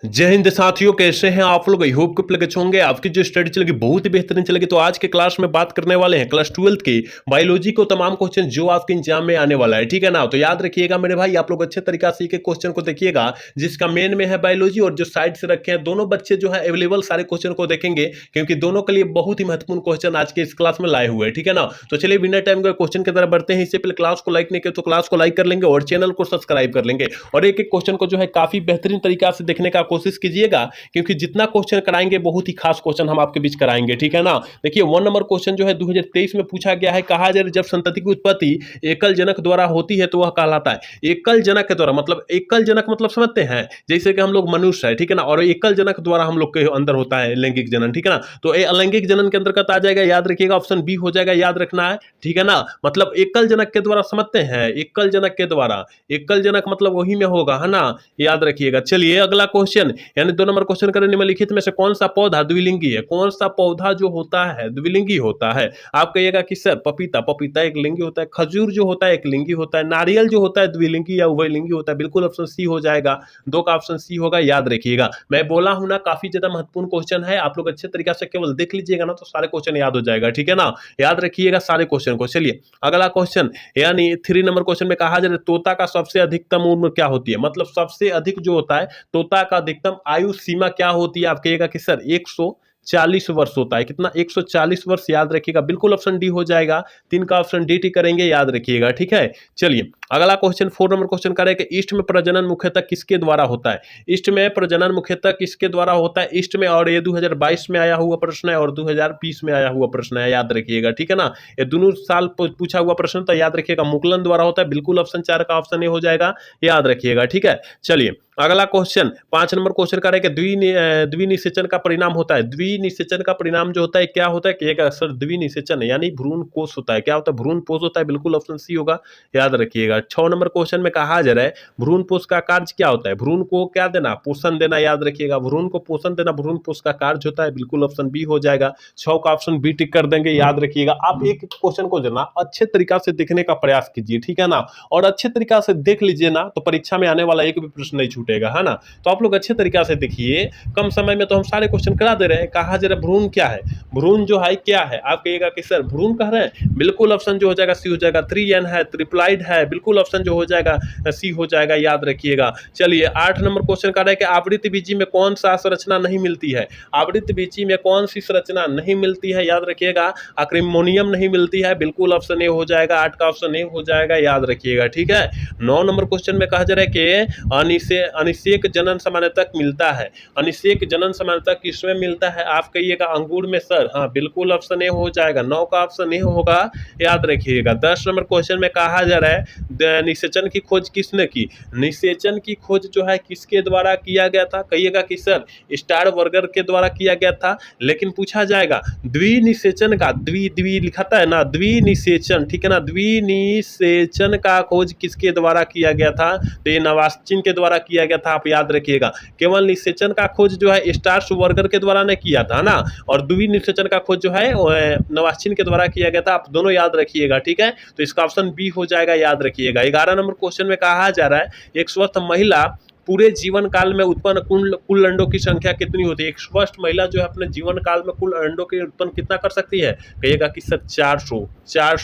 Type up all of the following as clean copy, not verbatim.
जय हिंद साथियों, कैसे हैं आप लोग। आई होप कि प्लग होंगे। आपकी जो स्टडी चलेगी बहुत ही बेहतरीन चलेगी। तो आज के क्लास में बात करने वाले हैं क्लास 12 की बायोलॉजी को तमाम क्वेश्चन जो आपके एग्जाम में आने वाला है, ठीक है ना। तो याद रखिएगा मेरे भाई, आप लोग अच्छे तरीका से एक क्वेश्चन को देखिएगा जिसका मेन में है बायोलॉजी, और जो साइड से रखे हैं दोनों बच्चे जो है अवेलेबल सारे क्वेश्चन को देखेंगे, क्योंकि दोनों के लिए बहुत ही महत्वपूर्ण क्वेश्चन आज के इस क्लास में लाए हुए हैं, ठीक है ना। तो चलिए बिना टाइम के क्वेश्चन की तरफ बढ़ते हैं। इससे पहले क्लास को लाइक नहीं किया तो क्लास को लाइक कर लेंगे और चैनल को सब्सक्राइब कर लेंगे, और एक एक क्वेश्चन को जो है काफी बेहतरीन तरीका से देखने का कोशिश कीजिएगा, क्योंकि जितना क्वेश्चन कराएंगे बहुत ही खास क्वेश्चन हम आपके बीच कराएंगे, ठीक है ना। देखिए 1 नंबर क्वेश्चन जो है 2023 में पूछा गया है। कहा जाए जब संतति की उत्पत्ति एकल जनक द्वारा होती है तो वह कहलाता है। एकल जनक के द्वारा मतलब, एकल जनक मतलब समझते हैं, जैसे कि हम लोग मनुष्य है, ठीक है ना, और एकल जनक द्वारा हम लोग के अंदर होता है लैंगिक जनन, ठीक है ना। तो अलैंगिक जनन के अंतर्गत आ जाएगा, याद रखिएगा ऑप्शन बी हो जाएगा, याद रखना है, ठीक है ना। मतलब एकल जनक के द्वारा समझते हैं, एकल जनक के द्वारा, एकल जनक मतलब वही में होगा, है ना, याद रखिएगा। चलिए अगला क्वेश्चन, यानी 2 नंबर क्वेश्चन करें, निम्नलिखित में से कौन सा पौधा द्विलिंगी है। कौन सा पौधा जो होता है द्विलिंगी होता है। आप कहिएगा कि सर पपीता, पपीता एक लिंगी होता है, खजूर जो होता है एक लिंगी होता है, नारियल जो होता है द्विलिंगी या उभयलिंगी होता है। बिल्कुल ऑप्शन सी हो जाएगा, 2 का ऑप्शन सी होगा, याद रखिएगा। मैं बोला हूं ना, काफी ज्यादा महत्वपूर्ण क्वेश्चन है, आप लोग अच्छे तरीके से केवल देख लीजिएगा ना तो सारे क्वेश्चन याद हो जाएगा, ठीक है ना। याद रखिएगा सारे क्वेश्चन को। चलिए अगला क्वेश्चन, यानी 3 नंबर क्वेश्चन में कहा जाए तोता का सबसे अधिकतम उम्र क्या होती है। मतलब सबसे अधिक जो होता है तोता का अधिकतम आयु सीमा क्या होती है। आप कहिएगा कि सर 140 वर्ष होता है। कितना? 140 वर्ष, याद रखिएगा। बिल्कुल ऑप्शन डी हो जाएगा, 3 का ऑप्शन डी टी करेंगे, याद रखिएगा, ठीक है। चलिए अगला क्वेश्चन 4 नंबर क्वेश्चन करें कि ईस्ट में प्रजनन मुख्यतः किसके द्वारा होता है। ईस्ट में प्रजनन मुख्यतः किसके द्वारा होता है ईस्ट में, और ये 2022 में आया हुआ प्रश्न है और 2020 में आया हुआ प्रश्न है, याद रखिएगा, ठीक है ना। ये दोनों साल पूछा हुआ प्रश्न था, याद रखिएगा। मुकुलन द्वारा होता है, बिल्कुल ऑप्शन 4 का ऑप्शन ए हो जाएगा, याद रखिएगा, ठीक है। चलिए अगला क्वेश्चन 5 नंबर क्वेश्चन का है कि द्विनिषेचन का परिणाम होता है। द्विनिषेचन का परिणाम जो होता है क्या होता है कि सर द्विनिषेचन यानी भ्रूण कोष होता है। क्या होता है? भ्रूण कोष होता है, बिल्कुल ऑप्शन सी होगा, याद रखिएगा। 6 नंबर क्वेश्चन में कहा जा रहा है भ्रूण कोष का कार्य क्या होता है। भ्रूण को क्या देना? पोषण देना, याद रखिएगा। भ्रूण को पोषण देना भ्रूण कोष का कार्य होता है, बिल्कुल ऑप्शन बी हो जाएगा। 6 का ऑप्शन बी टिक कर देंगे, याद रखिएगा। आप एक क्वेश्चन को देना अच्छे तरीका से देखने का प्रयास कीजिए, ठीक है ना, और अच्छे तरीका से देख लीजिए ना तो परीक्षा में आने वाला एक भी प्रश्न नहीं छूटेगा, है ना। तो आप लोग अच्छे तरीका से देखिए, कम समय में तो हम सारे क्वेश्चन करा दे रहे हैं। कहा जरा भ्रूण क्या है, भ्रूण जो है क्या है। आप कहिएगा कि सर भ्रूण कह रहे हैं, बिल्कुल ऑप्शन जो हो जाएगा सी हो जाएगा। 3n है, ट्रिप्लाइड है, बिल्कुल ऑप्शन जो हो जाएगा सी हो जाएगा, याद रखिएगा। चलिए 8 नंबर क्वेश्चन का है कि आवृत्त बीजी में कौन सा संरचना नहीं मिलती है। आवृत्त बीजी में कौन सी संरचना नहीं मिलती है, याद रखिएगा। अक्रिमोनियम नहीं मिलती है, बिल्कुल ऑप्शन ए हो जाएगा, 8 का ऑप्शन ए हो जाएगा, याद रखिएगा, ठीक है। 9 नंबर क्वेश्चन में कहा जा रहा है कि अनिषेक जनन सामान्यतः मिलता है। अनिषेक जनन सामान्यतः किसमें मिलता है। आप कहिएगा अंगूर में सर, हाँ बिल्कुल ऑप्शन ए हो जाएगा, 9 का ऑप्शन ए होगा, याद रखिएगा। 10 नंबर क्वेश्चन में कहा जा रहा है निषेचन की खोज किसने की। निषेचन की खोज जो है किसके द्वारा किया गया था। कहिएगा कि सर स्टार वर्गर के द्वारा किया गया था, लेकिन पूछा जाएगा द्विनिषेचन का, द्वि लिखाता है ना, द्विनिषेचन, ठीक है ना, द्विनिषेचन का खोज किसके द्वारा किया गया था। तो ये नवास्चिन के द्वारा किया गया था, आप याद रखिएगा। केवल निषेचन का खोज जो है स्टार्स वर्गर के द्वारा ने किया था ना, और द्विनिषेचन का खोज जो है नवास्चिन के द्वारा किया गया था। आप दोनों याद रखिएगा, ठीक है। तो इसका ऑप्शन बी हो जाएगा, याद रखिएगा। 11 नंबर क्वेश्चन में कहा जा रहा है एक स्वस्थ महिला पूरे जीवन काल में उत्पन्न कुल अंडों की संख्या कितनी होती है। एक स्वस्थ महिला जो है अपने जीवन काल में कुल अंडों के उत्पन्न कितना कर सकती है। कहिएगा कि सर 400,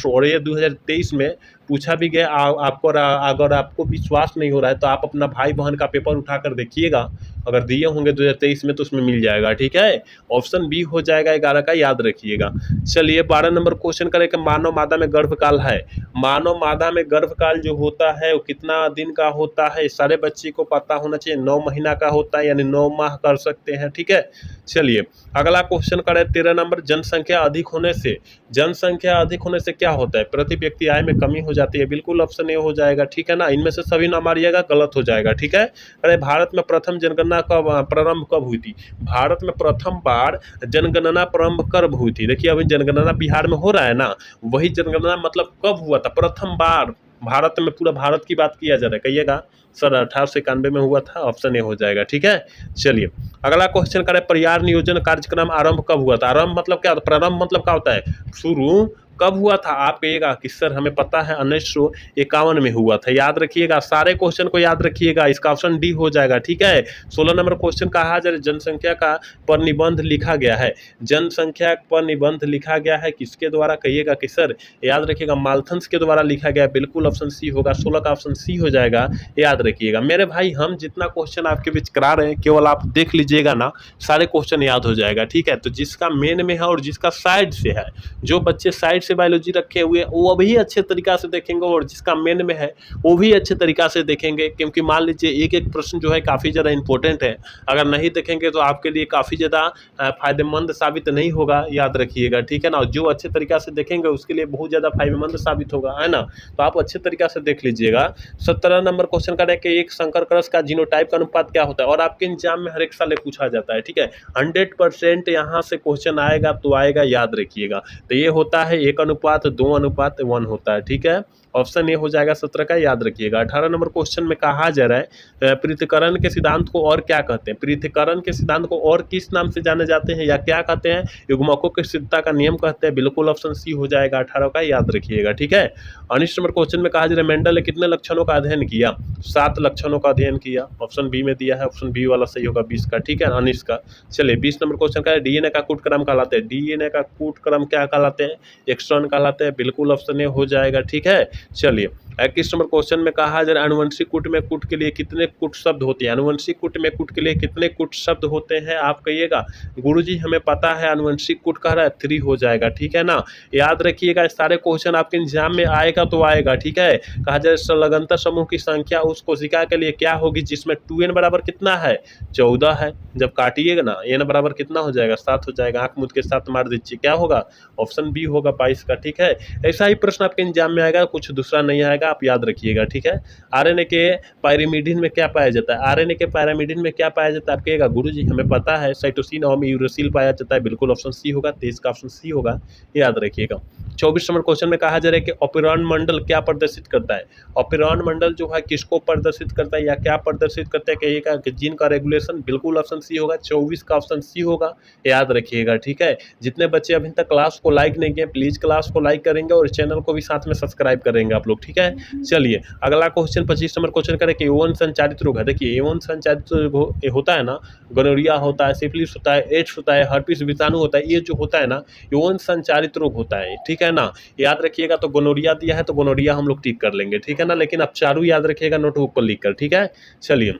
और ये 2023 में पूछा भी गया। आपको अगर आपको विश्वास नहीं हो रहा है तो आप अपना भाई बहन का पेपर उठाकर देखिएगा, अगर दिए होंगे 2023 में तो उसमें मिल जाएगा, ठीक है। ऑप्शन बी हो जाएगा 11 का, याद रखिएगा। चलिए 12 नंबर क्वेश्चन करें कि मानव मादा में गर्भकाल है। मानव मादा में गर्भकाल जो होता है वो कितना दिन का होता है, सारे बच्चे को पता होना चाहिए। 9 महीना का होता है, यानी 9 माह कर सकते हैं, ठीक है। चलिए अगला क्वेश्चन करें 13 नंबर, जनसंख्या अधिक होने से, जनसंख्या अधिक होने से क्या होता है। प्रति व्यक्ति आय में कमी हो जाती है, बिल्कुल ऑप्शन ए हो जाएगा, ठीक है ना। इनमें से सभी ना मारिएगा, गलत हो जाएगा, ठीक है। अरे भारत में प्रथम जनगणना प्रारंभ कब हुई थी। भारत में प्रथम बार जनगणना प्रारंभ कब हुई थी। देखिए अभी जनगणना बिहार में हो रहा है ना, वही जनगणना मतलब कब हुआ था, प्रथम बार भारत में, पूरा भारत की बात किया जा रहा है। कहिएगा सर 1891 में हुआ था, ऑप्शन ए हो जाएगा, ठीक है। चलिए अगला क्वेश्चन करें, परिवार नियोजन कार्यक्रम आरंभ कब हुआ था। आरंभ मतलब क्या होता है, प्रारंभ मतलब क्या होता है, शुरू, कब हुआ था? आप कहिएगा कि सर हमें पता है 1951 में हुआ था। याद रखिएगा, सारे क्वेश्चन को याद रखिएगा, इसका ऑप्शन डी हो जाएगा। ठीक है, 16 नंबर क्वेश्चन कहा जा रहा है जनसंख्या का पर निबंध लिखा गया है। जनसंख्या पर निबंध लिखा गया है किसके द्वारा? कहिएगा कि सर याद रखिएगा मालथंस के द्वारा लिखा गया। बिल्कुल ऑप्शन सी होगा, 16 का ऑप्शन सी हो जाएगा। याद रखिएगा मेरे भाई, हम जितना क्वेश्चन आपके बीच करा रहे हैं केवल आप देख लीजिएगा ना, सारे क्वेश्चन याद हो जाएगा। ठीक है, तो जिसका मेन में है और जिसका साइड से है, जो बच्चे साइड से बायोलॉजी रखे हुए वो भी अच्छे तरीका से देखेंगे और जिसका मेन में है वो भी अच्छे तरीका से देखेंगे, क्योंकि मान लीजिए एक एक प्रश्न जो है काफ़ी ज़्यादा इंपॉर्टेंट है। अगर नहीं देखेंगे तो आपके लिए काफ़ी ज़्यादा फायदेमंद साबित नहीं होगा। याद रखिएगा, ठीक है ना। जो अच्छे तरीका से देखेंगे उसके लिए बहुत ज़्यादा फायदेमंद साबित होगा, है ना। तो आप अच्छे तरीका से देख लीजिएगा। 17 नंबर क्वेश्चन का है कि एक संकर क्रस का जीनोटाइप का अनुपात क्या होता है, और आपके एग्जाम में हर एक साल पूछा जाता है। ठीक है, 100% यहाँ से क्वेश्चन आएगा तो आएगा, याद रखिएगा। तो ये होता है 1:2:1 होता है। ठीक है, ऑप्शन ए हो जाएगा 17 का, याद रखिएगा। 18 नंबर क्वेश्चन में कहा जा रहा है पृथक्करण के सिद्धांत को और क्या कहते हैं? पृथक्करण के सिद्धांत को और किस नाम से जाने जाते हैं या क्या कहते हैं? युग्मकों की सिद्धता का नियम कहते हैं। बिल्कुल ऑप्शन सी हो जाएगा 18 का, याद रखिएगा। ठीक है, 19 नंबर क्वेश्चन में कहा जा रहा है मेंडल ने कितने लक्षणों का अध्ययन किया? 7 लक्षणों का अध्ययन किया। ऑप्शन बी में दिया है, ऑप्शन बी वाला सही होगा 20 का। ठीक है, 19 का। चलिए 20 नंबर क्वेश्चन का है डीएनए का कूट क्रम कहलाते हैं। डीएनए का कूट क्रम क्या कहलाते हैं? एक्सॉन कहलाते हैं। बिल्कुल ऑप्शन ए हो जाएगा। ठीक है, चलिए 21 नंबर क्वेश्चन में कहा जा रहा है अनुवंशिक कूट में कूट के लिए कितने कूट शब्द होते हैं? अनुवंशिक कूट में कूट के लिए कितने कूट शब्द होते हैं? आप कहिएगा गुरुजी हमें पता है अनुवंशिक कूट कह रहा है 3 हो जाएगा। ठीक है ना, याद रखिएगा सारे क्वेश्चन आपके एग्जाम में आएगा तो आएगा। ठीक है, कहा जाए संलग्नता समूह की संख्या उस कोशिका के लिए क्या होगी जिसमें 2n बराबर कितना है? 14 है। जब काटिएगा ना n बराबर कितना हो जाएगा? 7 हो जाएगा। आंख मूंद के 7 मार दीजिए, क्या होगा? ऑप्शन बी होगा 22 का। ठीक है, ऐसा ही प्रश्न आपके एग्जाम में आएगा, कुछ दूसरा नहीं आएगा, आप याद रखिएगा। ठीक है, आरएनए के पायरिमिडिन में क्या पाया जाता है? आरएनए के पायरिमिडिन में क्या पाया जाता है? आप कहिएगा गुरुजी हमें पता है साइटोसिन और यूरेसिल पाया जाता है। बिल्कुल ऑप्शन सी होगा, 23 का ऑप्शन सी होगा, याद रखिएगा। 24 नंबर क्वेश्चन में कहा जा रहा है कि ऑपेरॉन मंडल क्या प्रदर्शित करता है? ऑपेरॉन मंडल जो है किसको प्रदर्शित करता है या क्या प्रदर्शित करता है? कहिएगा कि जीन का रेगुलेशन। बिल्कुल ऑप्शन सी होगा, 24 का ऑप्शन सी होगा, याद रखिएगा। ठीक है, जितने बच्चे अभी तक क्लास को लाइक नहीं किए प्लीज़ क्लास को लाइक करेंगे और चैनल को भी साथ में सब्सक्राइब करेंगे आप लोग। ठीक है, चलिए अगला क्वेश्चन 25 नंबर क्वेश्चन करें कि यौन संचारित रोग है। देखिए यौन संचारित रोग होता है ना, गोनोरिया होता है, सिफिलिस होता है, एड्स होता है, हर्पिस विषाणु होता है, ये जो होता है ना यौन संचारित रोग होता है। ठीक है ना, याद रखिएगा। तो गोनोरिया दिया है तो गोनोरिया हम लोग टिक कर लेंगे। ठीक है ना, लेकिन आप चारों याद रखिएगा नोटबुक पर लिख कर। ठीक है, चलिए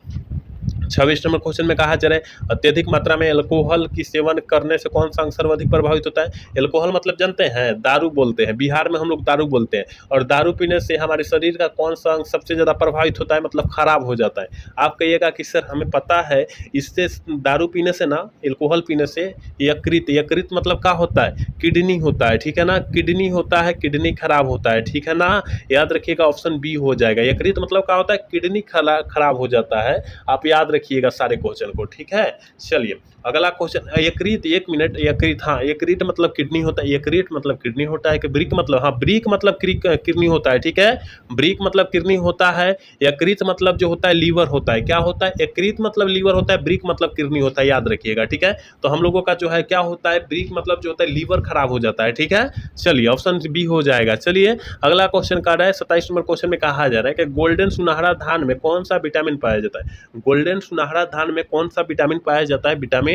26 नंबर क्वेश्चन में कहा जा रहा है अत्यधिक मात्रा में अल्कोहल की सेवन करने से कौन सा अंग सर्वाधिक प्रभावित होता है? अल्कोहल मतलब जानते हैं, दारू बोलते हैं, बिहार में हम लोग दारू बोलते हैं। और दारू पीने से हमारे शरीर का कौन सा अंग सबसे ज़्यादा प्रभावित होता है, मतलब खराब हो जाता है? आप कहिएगा कि सर हमें पता है, इससे दारू पीने से ना, अल्कोहल पीने से यकृत, यकृत मतलब क्या होता है? किडनी होता है। ठीक है ना, किडनी होता है, किडनी खराब होता है। ठीक है ना, याद रखिएगा ऑप्शन बी हो जाएगा। यकृत मतलब क्या होता है? किडनी खराब हो जाता है। आप याद रखिएगा सारे क्वेश्चन को। ठीक है, चलिए अगला क्वेश्चन यकृत, 1 मिनट, यकृत, हाँ यकृत मतलब किडनी होता है। यकृत मतलब किडनी होता है कि ब्रिक मतलब, हाँ ब्रिक मतलब किडनी होता है। ठीक है, ब्रिक मतलब किडनी होता है। यकृत मतलब जो होता है लीवर होता है। क्या होता है? यकृत मतलब लीवर होता है, ब्रिक मतलब किडनी होता है, याद रखिएगा। ठीक है, तो हम लोगों का जो है क्या होता है? ब्रिक मतलब जो होता है लीवर खराब हो जाता है। ठीक है, चलिए ऑप्शन बी हो जाएगा। चलिए अगला क्वेश्चन का है 27 नंबर क्वेश्चन में कहा जा रहा है कि गोल्डन सुनहरा धान में कौन सा विटामिन पाया जाता है? गोल्डन सुनहरा धान में कौन सा विटामिन पाया जाता है? विटामिन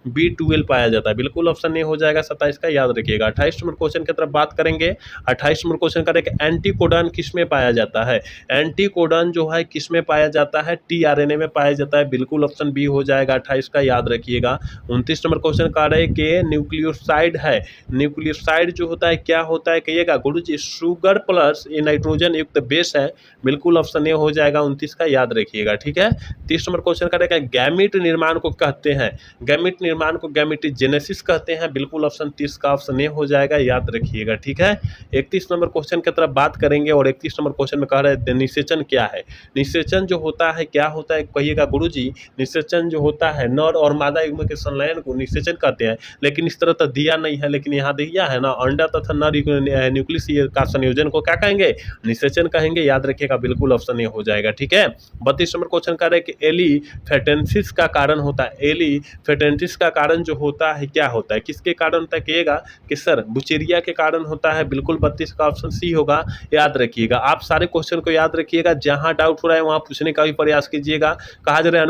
B12 पाया जाता है। बिल्कुल ऑप्शन ए हो जाएगा 27 का, याद रखिएगा। 28 नंबर क्वेश्चन की तरफ बात करेंगे। 28 नंबर क्वेश्चन करेंगे एंटीकोडन किस में पाया जाता है? एंटीकोडन जो है किस में पाया जाता है? टीआरएनए में पाया जाता है। बिल्कुल ऑप्शन बी हो जाएगा 28 का, याद रखिएगा। 29 नंबर क्वेश्चन का है कि न्यूक्लियोसाइड है। न्यूक्लियोसाइड जो होता है क्या होता है? कहिएगा गुरुजी शुगर प्लस ये नाइट्रोजन युक्त बेस है। बिल्कुल ऑप्शन ए हो जाएगा 29 का, याद रखिएगा। ठीक है, 30 नंबर क्वेश्चन करेगा गैमीट निर्माण को कहते हैं। गैमीट निर्माण को गैमेटोजेनेसिस कहते हैं। बिल्कुल ऑप्शन 30 का ऑप्शन ए हो जाएगा, याद रखिएगा। ठीक है, 31 नंबर क्वेश्चन की तरफ बात करेंगे और 31 नंबर क्वेश्चन में कह रहे हैं निषेचन क्या है? निषेचन जो होता है क्या होता है? कहिएगा गुरुजी निषेचन जो होता है नर और मादा युग्म के संलयन को निषेचन कहते हैं। लेकिन इस तरह तो दिया नहीं है, लेकिन यहाँ दिया है ना, अंडा तथा नर न्यूक्लियस का संयोजन को क्या कहेंगे? निषेचन कहेंगे, याद रखिएगा। बिल्कुल ऑप्शन ए हो जाएगा। ठीक है, 32 नंबर क्वेश्चन कह रहे हैं कि एलीफेटेंसिस का कारण होता है। एलीफेटेंसिस का कारण जो होता है क्या होता है, किसके कारण होता है कहिएगा कि सर बुचेरिया के कारण होता है। बिल्कुल 32 का ऑप्शन सी होगा, याद रखिएगा। आप सारे क्वेश्चन को याद रखिएगा, जहां डाउट हो रहा है वहां पूछने का भी प्रयास कीजिएगा। कहा जा रहा है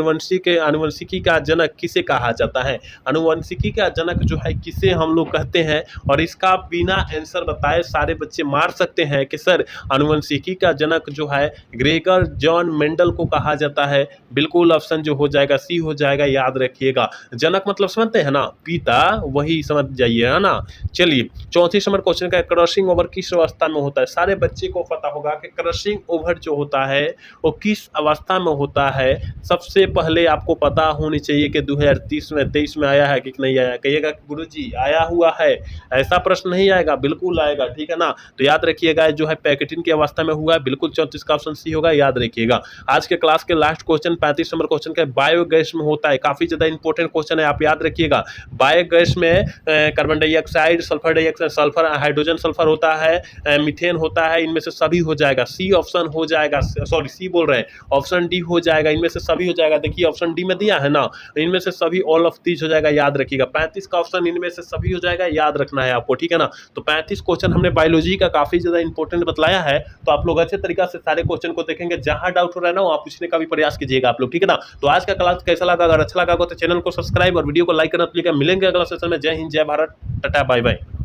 अनुवंशिकी का जनक किसे कहा जाता है, अनुवंशिकी का जनक जो है किसे हम लोग कहते हैं। और इसका बिना आंसर बताए सारे बच्चे मार सकते हैं कि सर अनुवंशिकी का जनक जो है ग्रेगर जॉन मेंडल को कहा जाता है। बिल्कुल ऑप्शन जो हो जाएगा सी हो जाएगा, याद रखिएगा। जनक मतलब समझते हैं ना, पिता, वही समझ जाइए, है ना। चलिए 34 नंबर क्वेश्चन का, क्रॉसिंग ओवर किस अवस्था में होता है। सारे बच्चे को पता होगा कि क्रॉसिंग ओवर जो होता है वो किस अवस्था में होता है। सबसे पहले आपको पता होनी चाहिए कि 2023 में 23 में आया है कि नहीं आया। कहिएगा गुरुजी आया हुआ है, ऐसा प्रश्न नहीं आएगा, बिल्कुल आएगा, ठीक है ना। तो याद रखिएगा जो है पैकेटिन की अवस्था में हुआ है, बिल्कुल 34 का ऑप्शन सी होगा, याद रखिएगा। आज के क्लास के लास्ट क्वेश्चन 35 नंबर क्वेश्चन का, बायोगैस में होता है। काफी ज्यादा इंपॉर्टेंट क्वेश्चन है, आप याद रखिएगा। बायोगैस में carbon dioxide, sulphur dioxide, sulphur, hydrogen sulphur होता है, मीथेन होता है। इनमें से सभी हो जाएगा, सी ऑप्शन हो जाएगा, सॉरी सी बोल रहे हैं, ऑप्शन डी हो जाएगा। इनमें से सभी हो जाएगा, देखिए ऑप्शन डी में दिया है ना, इनमें से सभी ऑल ऑफ दीज हो जाएगा, याद रखिएगा। 35 का ऑप्शन इनमें से सभी हो जाएगा, याद रखना है आपको, ठीक है ना। तो 35 क्वेश्चन हमने बायोलॉजी का काफी ज्यादा इंपॉर्टेंट बतलाया है, तो आप लोग अच्छे तरीके से सारे क्वेश्चन को देखेंगे। जहां डाउट हो रहा है ना वहां पूछने का भी प्रयास कीजिएगा आप लोग, ठीक है ना। तो आज का क्लास कैसा लगा, अगर अच्छा लगा तो चैनल को सब्सक्राइब और वीडियो को लाइक करना भूलिएगा। मिलेंगे अगला सेशन में। जय हिंद, जय भारत, टाटा, बाय बाय।